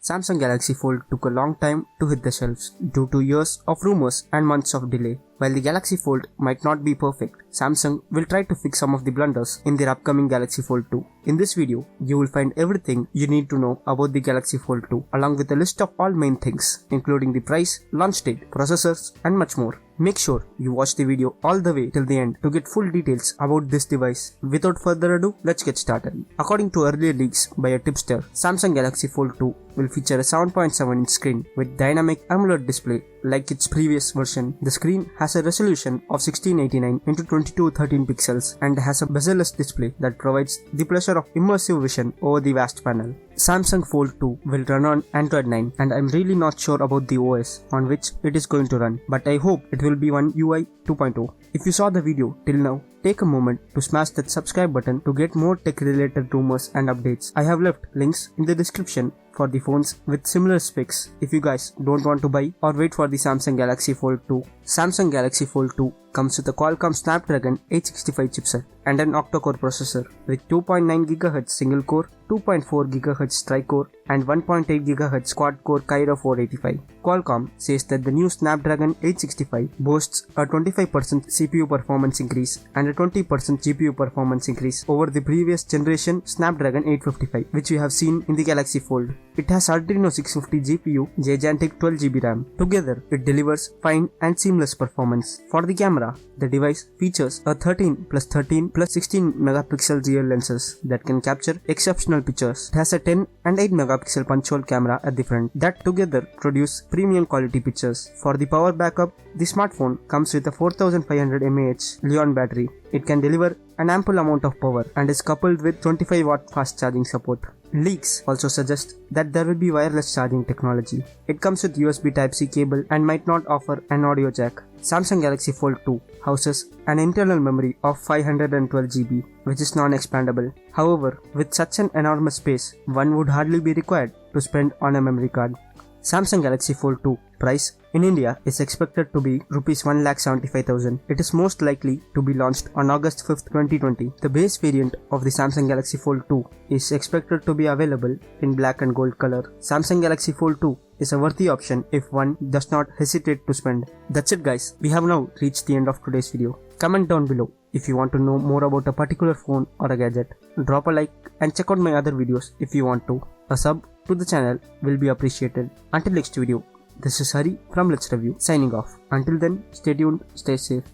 Samsung Galaxy Fold took a long time to hit the shelves due to years of rumors and months of delay. While the Galaxy Fold might not be perfect, Samsung will try to fix some of the blunders in their upcoming Galaxy Fold 2. In this video, you will find everything you need to know about the Galaxy Fold 2 along with a list of all main things, including the price, launch date, processors and much more. Make sure you watch the video all the way till the end to get full details about this device. Without further ado, let's get started. According to earlier leaks by a tipster, Samsung Galaxy Fold 2 will feature a 7.7-inch screen with dynamic AMOLED display. Like its previous version, the screen has a resolution of 1689 x 2213 pixels and has a bezel-less display that provides the pleasure of immersive vision over the vast panel. Samsung Fold 2 will run on Android 9 and I'm really not sure about the OS on which it is going to run, but I hope it will be One UI 2.0. If you saw the video till now, take a moment to smash that subscribe button to get more tech related rumors and updates. I have left links in the description for the phones with similar specs if you guys don't want to buy or wait for the Samsung Galaxy Fold 2. Samsung Galaxy Fold 2 comes with a Qualcomm Snapdragon 865 chipset and an octa-core processor with 2.9 GHz single core, 2.4 GHz tri-core and 1.8 GHz quad-core Kyro 485. Qualcomm says that the new Snapdragon 865 boasts a 25% CPU performance increase and a 20% GPU performance increase over the previous generation Snapdragon 855 which we have seen in the Galaxy Fold. It has Adreno 650 GPU, gigantic 12GB RAM. Together, it delivers fine and seamless performance. For the camera, the device features a 13 plus 13 plus 16 megapixel rear lenses that can capture exceptional pictures. It has a 10 and 8 megapixel punch hole camera at the front that together produce premium quality pictures. For the power backup, the smartphone comes with a 4500 mAh Li-ion battery. It can deliver an ample amount of power and is coupled with 25-watt fast charging support. Leaks also suggest that there will be wireless charging technology. It comes with USB Type-C cable and might not offer an audio jack. Samsung Galaxy Fold 2 houses an internal memory of 512GB, which is non-expandable. However, with such an enormous space, one would hardly be required to spend on a memory card. Samsung Galaxy Fold 2 price in India is expected to be Rs 1,75,000. It is most likely to be launched on August 5th, 2020. The base variant of the Samsung Galaxy Fold 2 is expected to be available in black and gold color. Samsung Galaxy Fold 2 is a worthy option if one does not hesitate to spend. That's it guys, we have now reached the end of today's video. Comment down below if you want to know more about a particular phone or a gadget. Drop a like and check out my other videos if you want to. A sub to the channel will be appreciated. Until next video, this is Hari from Let's Review signing off. Until then, stay tuned, stay safe.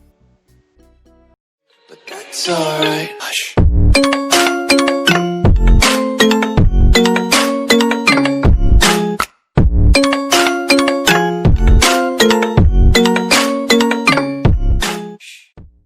But that's alright. Hush.